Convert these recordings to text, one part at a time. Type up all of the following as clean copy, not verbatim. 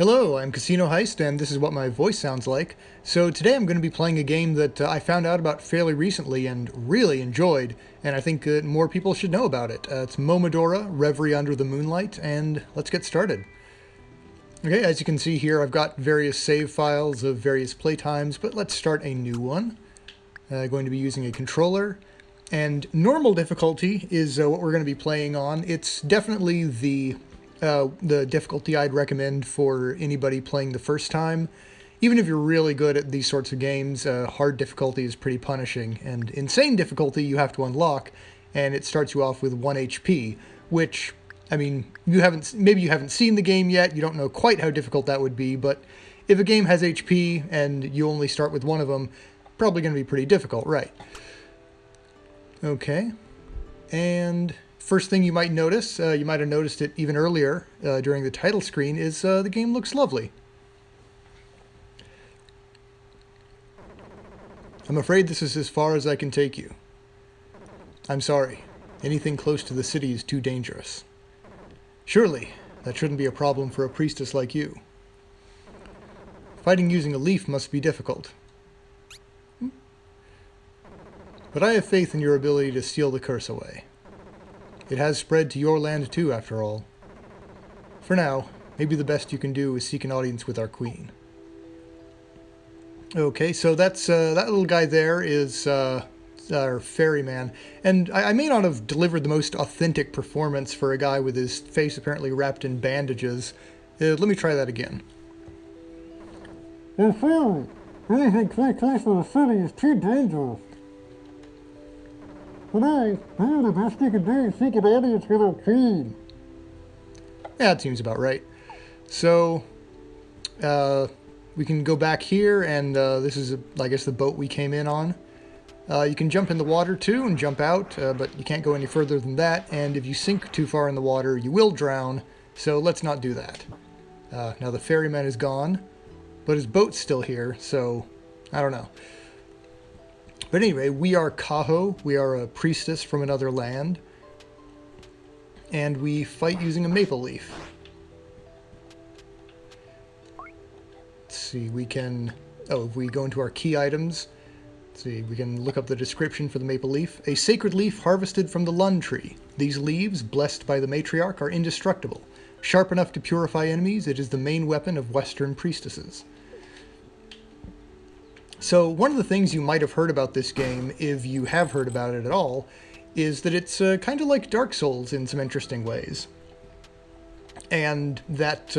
Hello, I'm Casino Heist, and this is what my voice sounds like. So today I'm going to be playing a game that I found out about fairly recently and really enjoyed, and I think more people should know about it. It's Momodora, Reverie under the Moonlight, and let's get started. Okay, as you can see here, I've got various save files of various playtimes, but let's start a new one. Going to be using a controller, and normal difficulty is what we're going to be playing on. It's definitely the difficulty I'd recommend for anybody playing the first time. Even if you're really good at these sorts of games, hard difficulty is pretty punishing, and insane difficulty you have to unlock, and it starts you off with 1 HP, which, I mean, maybe you haven't seen the game yet, you don't know quite how difficult that would be, but if a game has HP and you only start with one of them, probably going to be pretty difficult, right? Okay, and first thing you might notice, you might have noticed it even earlier during the title screen, is the game looks lovely. I'm afraid this is as far as I can take you. I'm sorry. Anything close to the city is too dangerous. Surely, that shouldn't be a problem for a priestess like you. Fighting using a leaf must be difficult. But I have faith in your ability to steal the curse away. It has spread to your land too, after all. For now, maybe the best you can do is seek an audience with our queen. Okay, so that's that little guy there is our ferryman, and I may not have delivered the most authentic performance for a guy with his face apparently wrapped in bandages. Let me try that again. Your family, anything too close to the city is too dangerous. Today, maybe the best you can do is seek an audience with our queen. Yeah, that seems about right. So, we can go back here, and this is, I guess, the boat we came in on. You can jump in the water too and jump out, but you can't go any further than that, and if you sink too far in the water, you will drown, so let's not do that. Now the ferryman is gone, but his boat's still here, so I don't know. But anyway, we are Kaho, we are a priestess from another land, and we fight using a maple leaf. Let's see, we can, if we go into our key items, let's see, we can look up the description for the maple leaf. A sacred leaf harvested from the lun tree. These leaves, blessed by the matriarch, are indestructible. Sharp enough to purify enemies, it is the main weapon of Western priestesses. So one of the things you might have heard about this game, if you have heard about it at all, is that it's kind of like Dark Souls in some interesting ways. And that,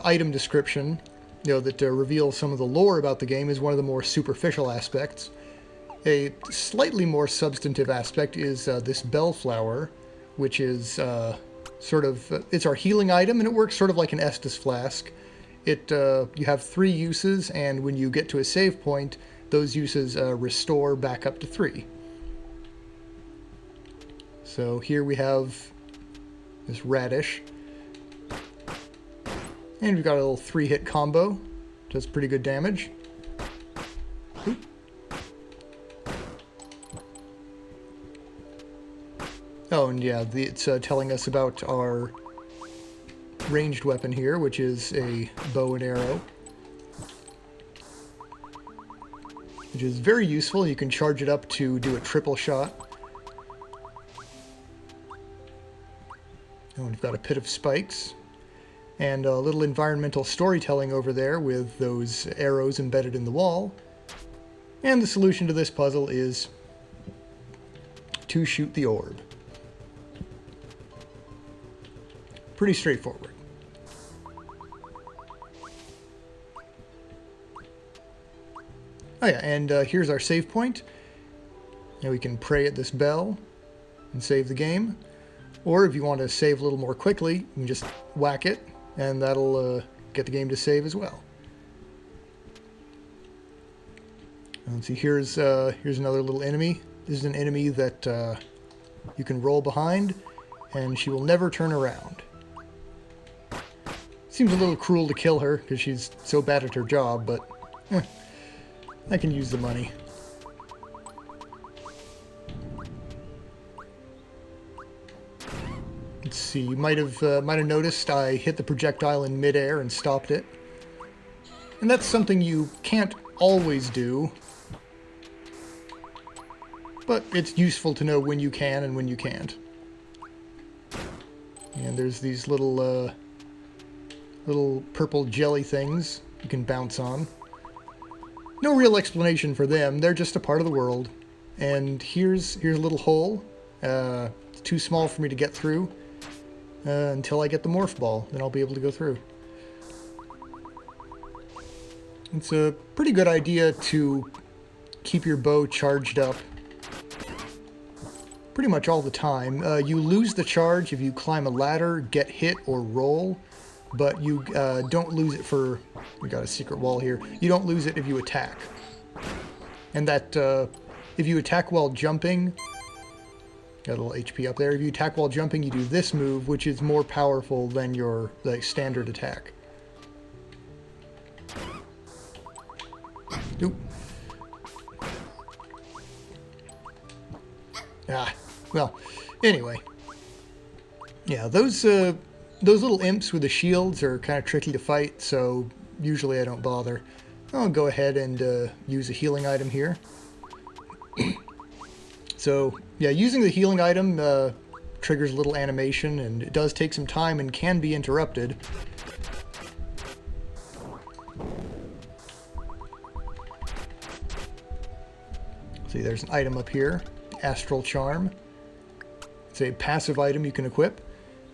item description, that reveals some of the lore about the game is one of the more superficial aspects. A slightly more substantive aspect is this bellflower, which is it's our healing item, and it works sort of like an Estus flask. You have 3 uses, and when you get to a save point, those uses restore back up to 3. So here we have this radish. And we've got a little 3-hit combo. Does pretty good damage. Oop. Oh, and yeah, it's telling us about our ranged weapon here, which is a bow and arrow, which is very useful. You can charge it up to do a triple shot. Oh, and we've got a pit of spikes and a little environmental storytelling over there with those arrows embedded in the wall. And the solution to this puzzle is to shoot the orb. Pretty straightforward. Oh yeah, and here's our save point. Now we can pray at this bell and save the game. Or if you want to save a little more quickly, you can just whack it, and that'll get the game to save as well. Let's see, here's another little enemy. This is an enemy that you can roll behind, and she will never turn around. Seems a little cruel to kill her, because she's so bad at her job, but I can use the money. Let's see, you might have noticed I hit the projectile in midair and stopped it. And that's something you can't always do, but it's useful to know when you can and when you can't. And there's these little purple jelly things you can bounce on. No real explanation for them, they're just a part of the world. And here's a little hole. It's too small for me to get through until I get the morph ball, then I'll be able to go through. It's a pretty good idea to keep your bow charged up pretty much all the time. You lose the charge if you climb a ladder, get hit, or roll, but you don't lose it for... We got a secret wall here. You don't lose it if you attack. And that, if you attack while jumping... Got a little HP up there. If you attack while jumping, you do this move, which is more powerful than your standard attack. Oop. Ah, well, anyway. Yeah, those little imps with the shields are kind of tricky to fight, so usually I don't bother. I'll go ahead and use a healing item here. So, yeah, using the healing item triggers a little animation, and it does take some time and can be interrupted. See, there's an item up here, Astral Charm. It's a passive item you can equip.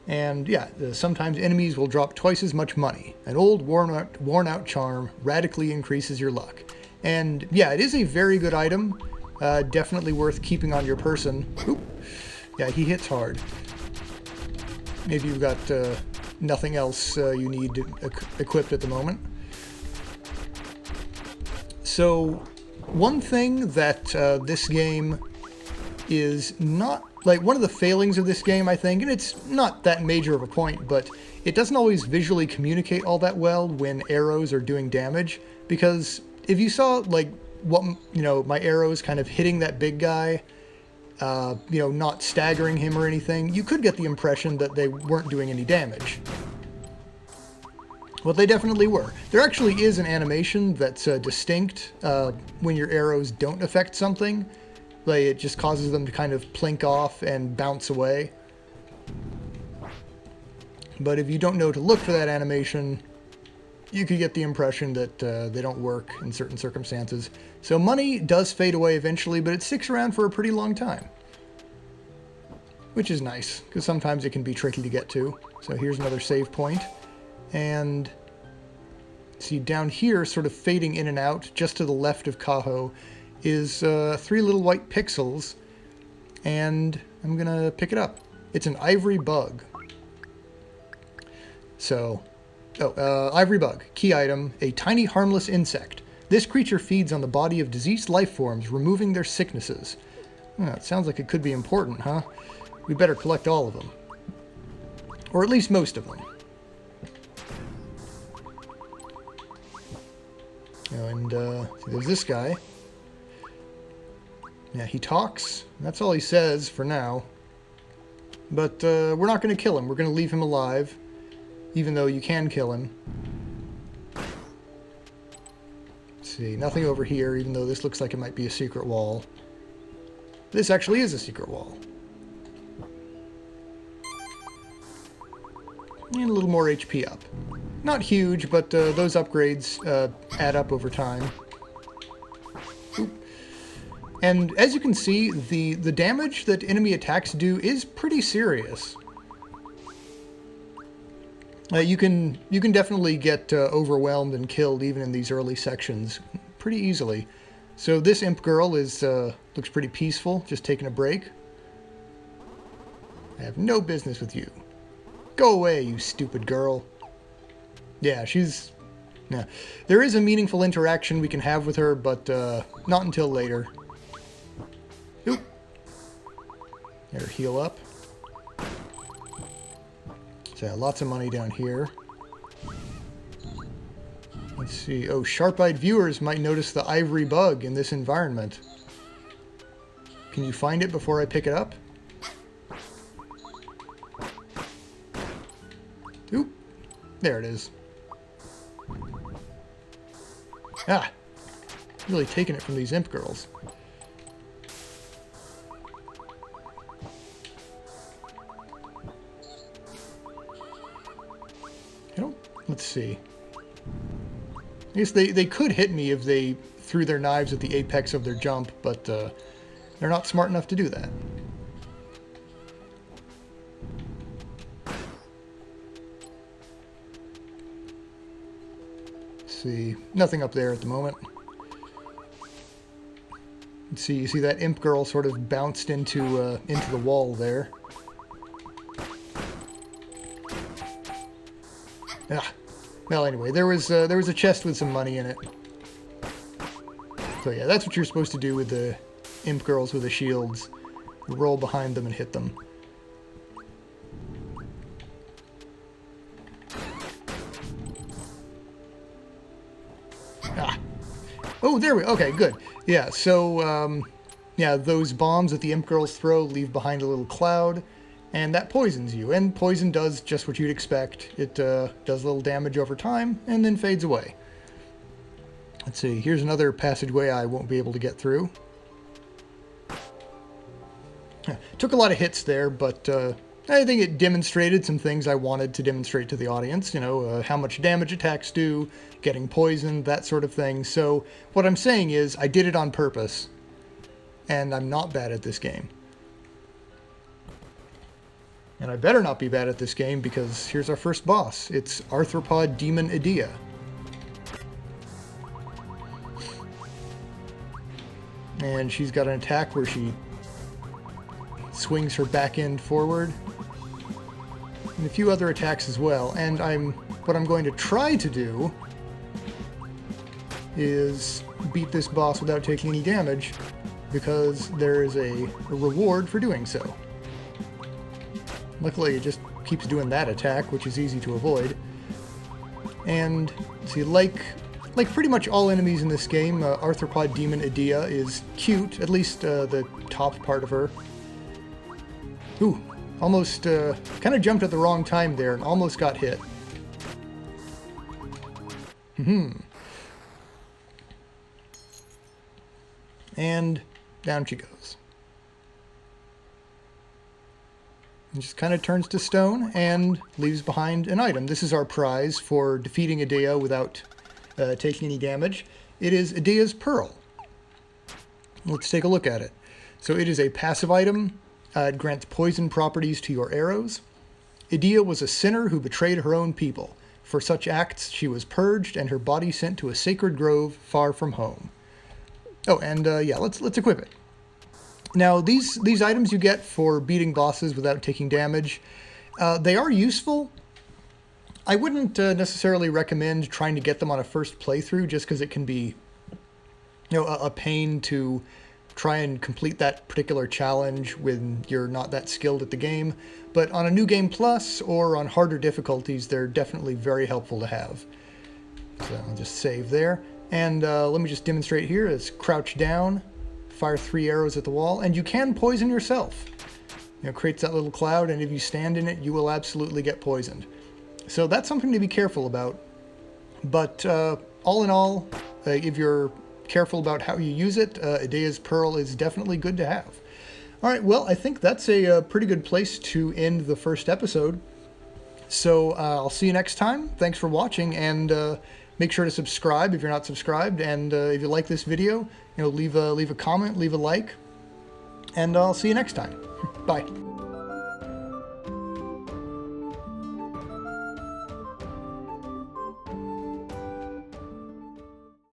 And yeah, sometimes enemies will drop twice as much money. An old worn out charm radically increases your luck. And yeah, it is a very good item. Definitely worth keeping on your person. Oop. Yeah, he hits hard. Maybe you've got nothing else you need equipped at the moment. So, one thing that this game is not... Like, one of the failings of this game, I think, and it's not that major of a point, but it doesn't always visually communicate all that well when arrows are doing damage, because if you saw, like, what, you know, my arrows kind of hitting that big guy, you know, not staggering him or anything, you could get the impression that they weren't doing any damage. Well, they definitely were. There actually is an animation that's distinct when your arrows don't affect something. Like, it just causes them to kind of plink off and bounce away. But if you don't know to look for that animation, you could get the impression that they don't work in certain circumstances. So money does fade away eventually, but it sticks around for a pretty long time. Which is nice, because sometimes it can be tricky to get to. So here's another save point. And see, down here, sort of fading in and out, just to the left of Kaho, is 3 little white pixels, and I'm gonna pick it up. It's an ivory bug. So, ivory bug, key item, a tiny harmless insect. This creature feeds on the body of diseased life forms, removing their sicknesses. It sounds like it could be important, huh? We better collect all of them. Or at least most of them. And there's this guy. Yeah, he talks. That's all he says for now. But we're not going to kill him. We're going to leave him alive, even though you can kill him. Let's see, nothing over here, even though this looks like it might be a secret wall. This actually is a secret wall. And a little more HP up. Not huge, but those upgrades add up over time. Oop. And as you can see, the damage that enemy attacks do is pretty serious. You can definitely get overwhelmed and killed even in these early sections pretty easily. So this imp girl is looks pretty peaceful, just taking a break. I have no business with you. Go away, you stupid girl. Yeah, she's... Yeah. There is a meaningful interaction we can have with her, but not until later. Oop. Let her heal up. So, lots of money down here. Let's see. Oh, sharp-eyed viewers might notice the ivory bug in this environment. Can you find it before I pick it up? There it is. Ah! Really taking it from these imp girls. Let's see. I guess they could hit me if they threw their knives at the apex of their jump, but they're not smart enough to do that. Let's see. Nothing up there at the moment. Let's see. You see that imp girl sort of bounced into the wall there. Ah. Well, anyway, there was a chest with some money in it. So yeah, that's what you're supposed to do with the imp girls with the shields. You roll behind them and hit them. Ah. Oh, there we go. Okay, good. Yeah, so, yeah, those bombs that the imp girls throw leave behind a little cloud. And that poisons you, and poison does just what you'd expect. It does a little damage over time, and then fades away. Let's see, here's another passageway I won't be able to get through. Took a lot of hits there, but I think it demonstrated some things I wanted to demonstrate to the audience. You know, how much damage attacks do, getting poisoned, that sort of thing. So what I'm saying is, I did it on purpose, and I'm not bad at this game. And I better not be bad at this game, because here's our first boss. It's Arthropod Demon Idea. And she's got an attack where she swings her back end forward. And a few other attacks as well. And what I'm going to try to do is beat this boss without taking any damage, because there is a reward for doing so. Luckily, it just keeps doing that attack, which is easy to avoid. And, see, like pretty much all enemies in this game, Arthropod Demon Idea is cute, at least the top part of her. Ooh, almost, kind of jumped at the wrong time there and almost got hit. And down she goes. And just kind of turns to stone and leaves behind an item. This is our prize for defeating Idea without taking any damage. It is Idea's Pearl. Let's take a look at it. So it is a passive item. It grants poison properties to your arrows. Idea was a sinner who betrayed her own people. For such acts, she was purged and her body sent to a sacred grove far from home. Oh, and yeah, let's equip it. Now, these items you get for beating bosses without taking damage, they are useful. I wouldn't necessarily recommend trying to get them on a first playthrough, just because it can be, you know, a pain to try and complete that particular challenge when you're not that skilled at the game. But on a New Game Plus or on harder difficulties, they're definitely very helpful to have. So I'll just save there. And let me just demonstrate here. It's crouch down, fire 3 arrows at the wall, and you can poison yourself. You know, creates that little cloud, and if you stand in it, you will absolutely get poisoned. So that's something to be careful about. But all in all, if you're careful about how you use it, Idea's Pearl is definitely good to have. All right, well, I think that's a pretty good place to end the first episode. So I'll see you next time. Thanks for watching, and make sure to subscribe if you're not subscribed. And if you like this video, you know, leave a comment, leave a like, and I'll see you next time. Bye.